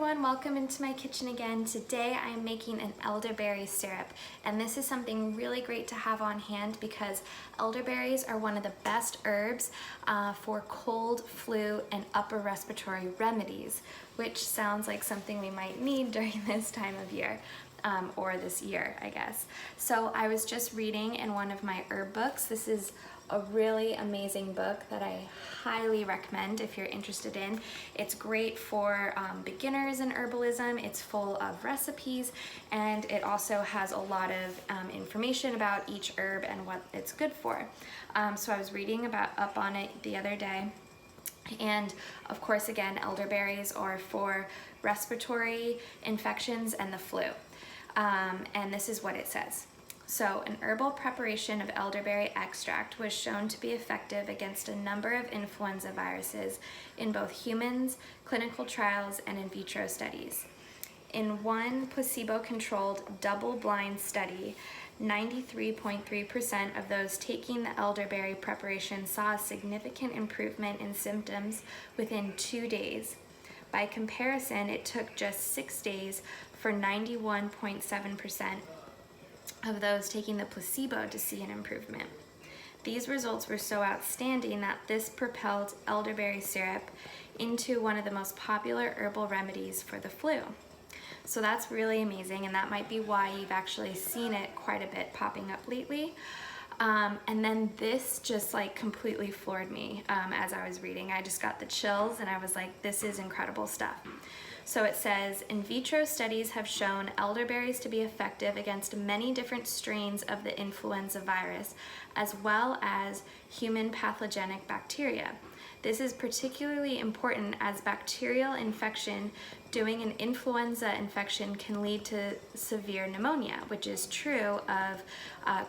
everyone, welcome into my kitchen again. Today I am making an elderberry syrup, and this is something really great to have on hand because elderberries are one of the best herbs for cold, flu, and upper respiratory remedies, which sounds like something we might need during this time of year. Or this year, I guess. So I was just reading in one of my herb books. This is a really amazing book that I highly recommend if you're interested in. It's great for beginners in herbalism. It's full of recipes, and it also has a lot of information about each herb and what it's good for. So I was reading up on it the other day. And of course, again, elderberries are for respiratory infections and the flu. And this is what it says. So, an herbal preparation of elderberry extract was shown to be effective against a number of influenza viruses in both humans, clinical trials, and in vitro studies. In one placebo-controlled double-blind study, 93.3% of those taking the elderberry preparation saw a significant improvement in symptoms within 2 days. By comparison, it took just 6 days for 91.7% of those taking the placebo to see an improvement. These results were so outstanding that this propelled elderberry syrup into one of the most popular herbal remedies for the flu. So that's really amazing, and that might be why you've actually seen it quite a bit popping up lately. And then this just like completely floored me as I was reading. I just got the chills and I was like, this is incredible stuff. So it says, in vitro studies have shown elderberries to be effective against many different strains of the influenza virus, as well as human pathogenic bacteria. This is particularly important as bacterial infection during an influenza infection can lead to severe pneumonia, which is true of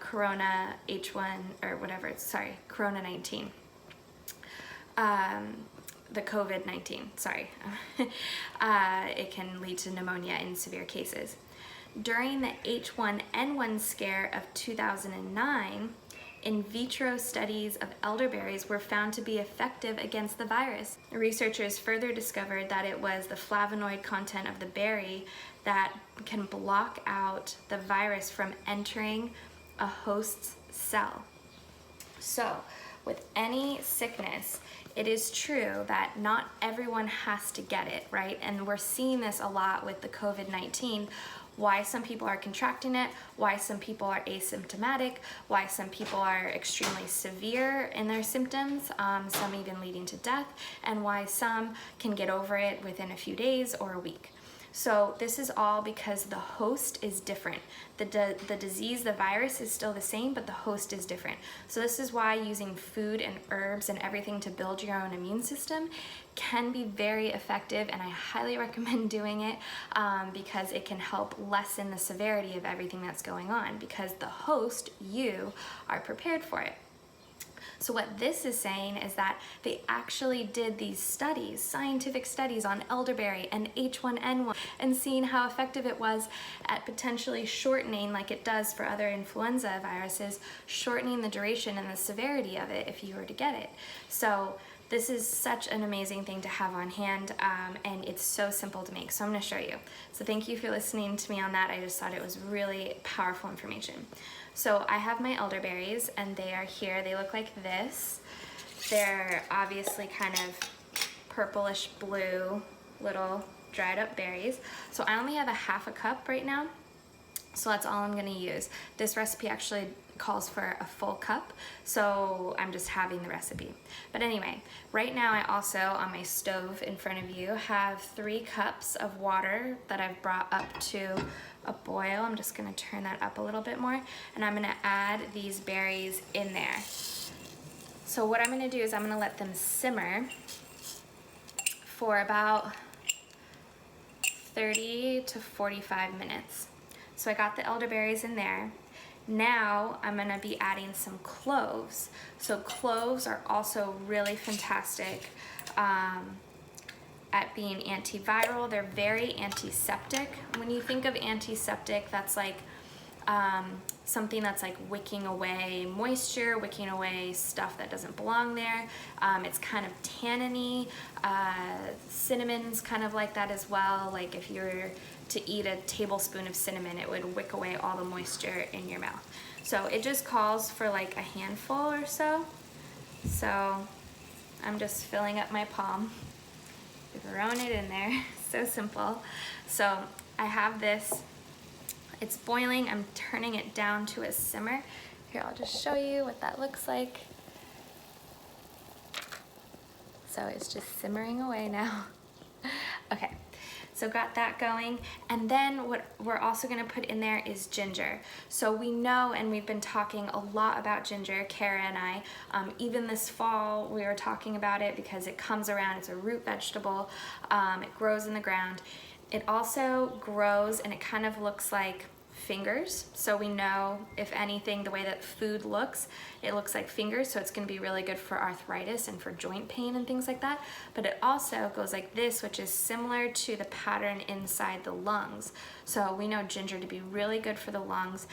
Corona H1 or whatever, Corona 19. The COVID-19, sorry. It can lead to pneumonia in severe cases. During the H1N1 scare of 2009, in vitro studies of elderberries were found to be effective against the virus. Researchers further discovered that it was the flavonoid content of the berry that can block out the virus from entering a host's cell. So, with any sickness, it is true that not everyone has to get it, right? And we're seeing this a lot with the COVID-19, why some people are contracting it, why some people are asymptomatic, why some people are extremely severe in their symptoms, some even leading to death, and why some can get over it within a few days or a week. So this is all because the host is different. The disease, the virus is still the same, but the host is different. So this is why using food and herbs and everything to build your own immune system can be very effective, and I highly recommend doing it because it can help lessen the severity of everything that's going on because the host, you, are prepared for it. So what this is saying is that they actually did these studies, scientific studies on elderberry and H1N1 and seeing how effective it was at potentially shortening, like it does for other influenza viruses, shortening the duration and the severity of it if you were to get it. So this is such an amazing thing to have on hand, and it's so simple to make. So I'm going to show you. So thank you for listening to me on that. I just thought it was really powerful information. So I have my elderberries, and they are here. They look like this. They're obviously kind of purplish blue little dried up berries. So I only have a half a cup right now. So that's all I'm going to use. This recipe actually calls for a full cup, so I'm just having the recipe. But anyway, right now I also, on my stove in front of you, have 3 cups of water that I've brought up to a boil. I'm just going to turn that up a little bit more, and I'm going to add these berries in there. So what I'm going to do is I'm going to let them simmer for about 30 to 45 minutes. So I got the elderberries in there. Now I'm gonna be adding some cloves. So cloves are also really fantastic at being antiviral. They're very antiseptic. When you think of antiseptic, that's like something that's like wicking away moisture, wicking away stuff that doesn't belong there. It's kind of tanniny. Cinnamon's kind of like that as well. Like if you were to eat a tablespoon of cinnamon, it would wick away all the moisture in your mouth. So it just calls for like a handful or so. So I'm just filling up my palm, throwing it in there. So simple. So I have this, it's boiling. I'm turning it down to a simmer. Here, I'll just show you what that looks like. So it's just simmering away now. Okay, so got that going. And then what we're also gonna put in there is ginger. So we know, and we've been talking a lot about ginger, Kara and I, even this fall we were talking about it because it comes around, it's a root vegetable, it grows in the ground. It also grows and it kind of looks like fingers. So we know, if anything, the way that food looks, it looks like fingers, so it's going to be really good for arthritis and for joint pain and things like that. But it also goes like this, which is similar to the pattern inside the lungs. So we know ginger to be really good for the lungs.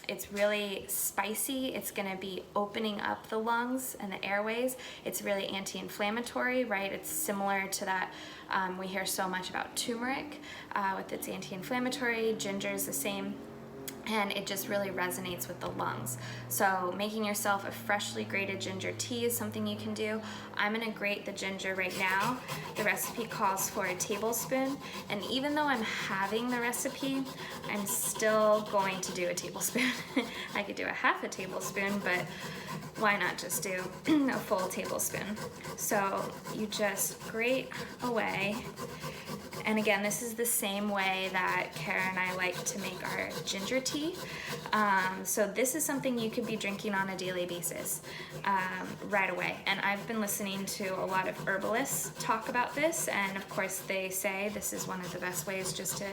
It's really spicy. It's going to be opening up the lungs and the airways. It's really anti-inflammatory, right? It's similar to that. We hear so much about turmeric with its anti-inflammatory. Ginger is the same, and it just really resonates with the lungs. So making yourself a freshly grated ginger tea is something you can do. I'm gonna grate the ginger right now. The recipe calls for a tablespoon, and even though I'm having the recipe, I'm still going to do a tablespoon. I could do a half a tablespoon, but why not just do a full tablespoon? So you just grate away. And again, this is the same way that Kara and I like to make our ginger tea. So this is something you could be drinking on a daily basis right away. And I've been listening to a lot of herbalists talk about this, and of course they say this is one of the best ways just to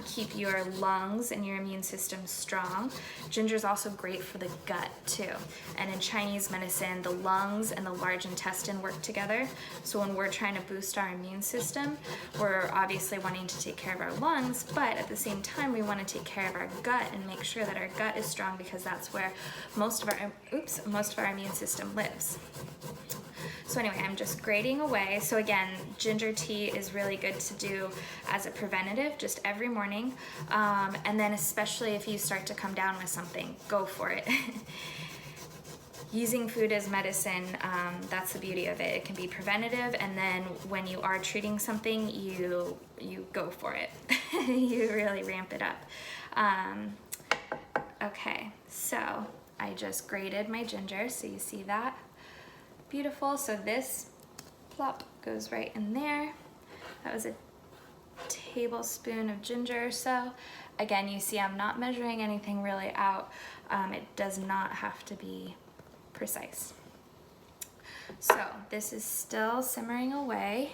keep your lungs and your immune system strong. Ginger is also great for the gut too. And in Chinese medicine, the lungs and the large intestine work together. So when we're trying to boost our immune system, we're obviously wanting to take care of our lungs, but at the same time we want to take care of our gut and make sure that our gut is strong, because that's where most of our immune system lives. So anyway, I'm just grating away. So again, ginger tea is really good to do as a preventative, just every morning. And then especially if you start to come down with something, go for it. Using food as medicine, that's the beauty of it. It can be preventative, and then when you are treating something, you go for it. You really ramp it up. Okay, so I just grated my ginger, so you see that. Beautiful. So this plop goes right in there. That was a tablespoon of ginger. So again, you see I'm not measuring anything really out. It does not have to be precise. So this is still simmering away,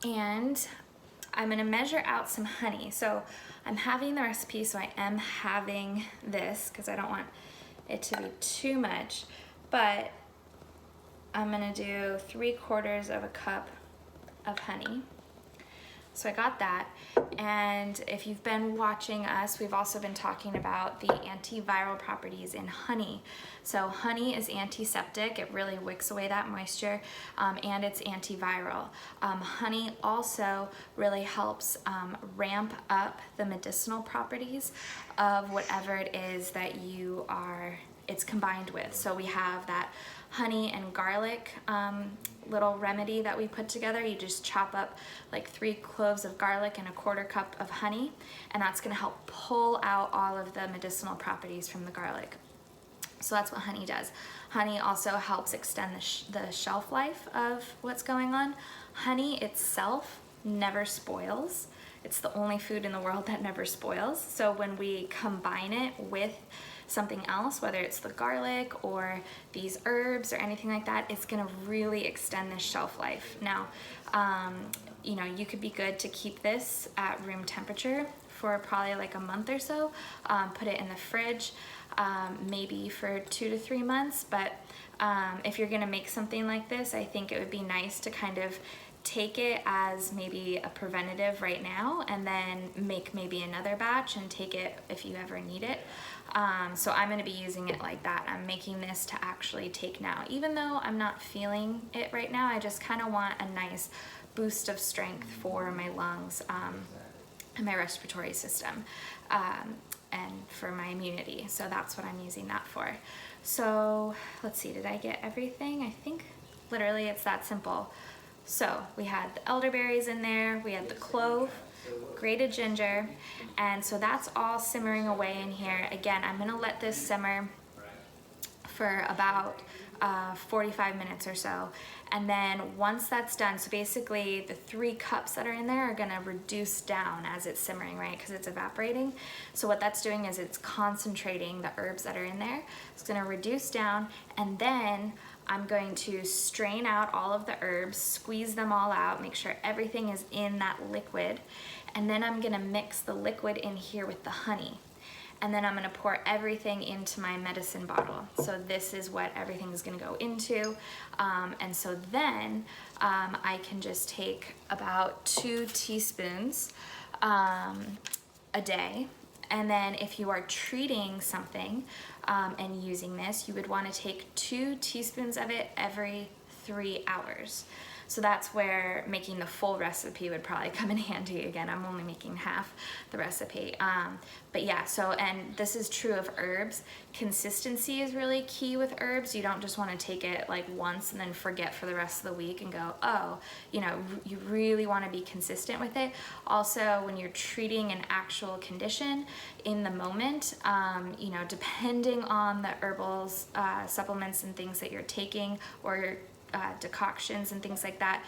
and I'm gonna measure out some honey. So I'm having the recipe, so I am having this because I don't want it to be too much, but I'm gonna do 3/4 of a cup of honey. So I got that, and if you've been watching us, we've also been talking about the antiviral properties in honey. So honey is antiseptic, it really wicks away that moisture, and it's antiviral. Honey also really helps ramp up the medicinal properties of whatever it is that it's combined with. So we have that honey and garlic little remedy that we put together. You just chop up like 3 cloves of garlic and a 1/4 cup of honey, and that's gonna help pull out all of the medicinal properties from the garlic. So that's what honey does. Honey also helps extend the shelf life of what's going on. Honey itself never spoils. It's the only food in the world that never spoils. So when we combine it with something else, whether it's the garlic or these herbs or anything like that, it's gonna really extend the shelf life. Now, you know, you could be good to keep this at room temperature for probably like a month or so. Put it in the fridge, maybe for 2 to 3 months, but if you're gonna make something like this, I think it would be nice to kind of take it as maybe a preventative right now, and then make maybe another batch and take it if you ever need it. So I'm gonna be using it like that. I'm making this to actually take now. Even though I'm not feeling it right now, I just kind of want a nice boost of strength for my lungs and my respiratory system, and for my immunity. So that's what I'm using that for. So let's see, did I get everything? I think literally it's that simple. So we had the elderberries in there, we had the clove, grated ginger, and so that's all simmering away in here. Again, I'm gonna let this simmer for about 45 minutes or so. And then once that's done, so basically the 3 cups that are in there are gonna reduce down as it's simmering, right? Because it's evaporating. So what that's doing is it's concentrating the herbs that are in there. It's gonna reduce down, and then I'm going to strain out all of the herbs, squeeze them all out, make sure everything is in that liquid. And then I'm gonna mix the liquid in here with the honey. And then I'm gonna pour everything into my medicine bottle. So this is what everything is gonna go into. And so then I can just take about 2 teaspoons a day. And then if you are treating something and using this, you would wanna take 2 teaspoons of it every 3 hours. So that's where making the full recipe would probably come in handy. Again, I'm only making half the recipe. But yeah, so, and this is true of herbs. Consistency is really key with herbs. You don't just want to take it like once and then forget for the rest of the week and go, oh, you know, you really want to be consistent with it. Also, when you're treating an actual condition in the moment, you know, depending on the herbals, supplements and things that you're taking, or decoctions and things like that,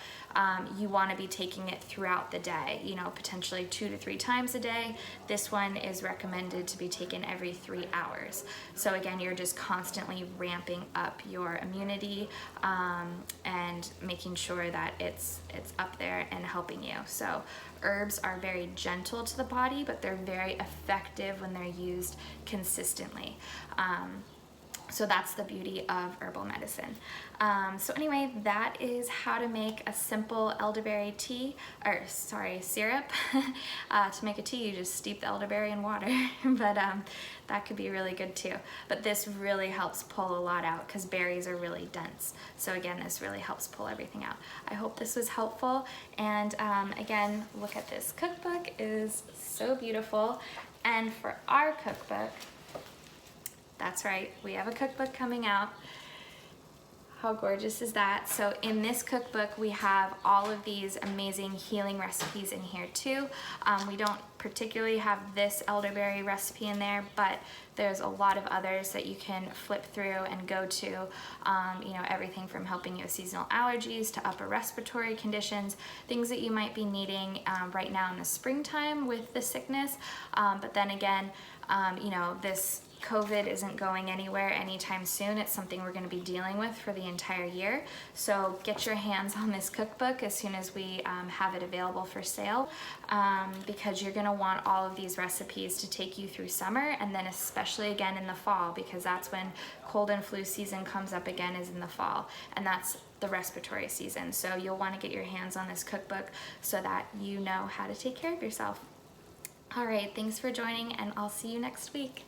you want to be taking it throughout the day, you know, potentially 2 to 3 times a day. This one is recommended to be taken every 3 hours. So again, you're just constantly ramping up your immunity and making sure that it's up there and helping you. So herbs are very gentle to the body, but they're very effective when they're used consistently. So that's the beauty of herbal medicine. So anyway, that is how to make a simple elderberry tea, or sorry, syrup. To make a tea, you just steep the elderberry in water, but that could be really good too. But this really helps pull a lot out because berries are really dense. So again, this really helps pull everything out. I hope this was helpful. And again, look at this cookbook, it is so beautiful. And for our cookbook, that's right, we have a cookbook coming out. How gorgeous is that? So in this cookbook, we have all of these amazing healing recipes in here too. We don't particularly have this elderberry recipe in there, but there's a lot of others that you can flip through and go to. You know, everything from helping you with seasonal allergies to upper respiratory conditions, things that you might be needing right now in the springtime with the sickness. But then again, you know, this COVID isn't going anywhere anytime soon. It's something we're going to be dealing with for the entire year. So get your hands on this cookbook as soon as we have it available for sale, because you're going to want all of these recipes to take you through summer, and then especially again in the fall, because that's when cold and flu season comes up again, is in the fall, and that's the respiratory season. So you'll want to get your hands on this cookbook so that you know how to take care of yourself. All right, thanks for joining, and I'll see you next week.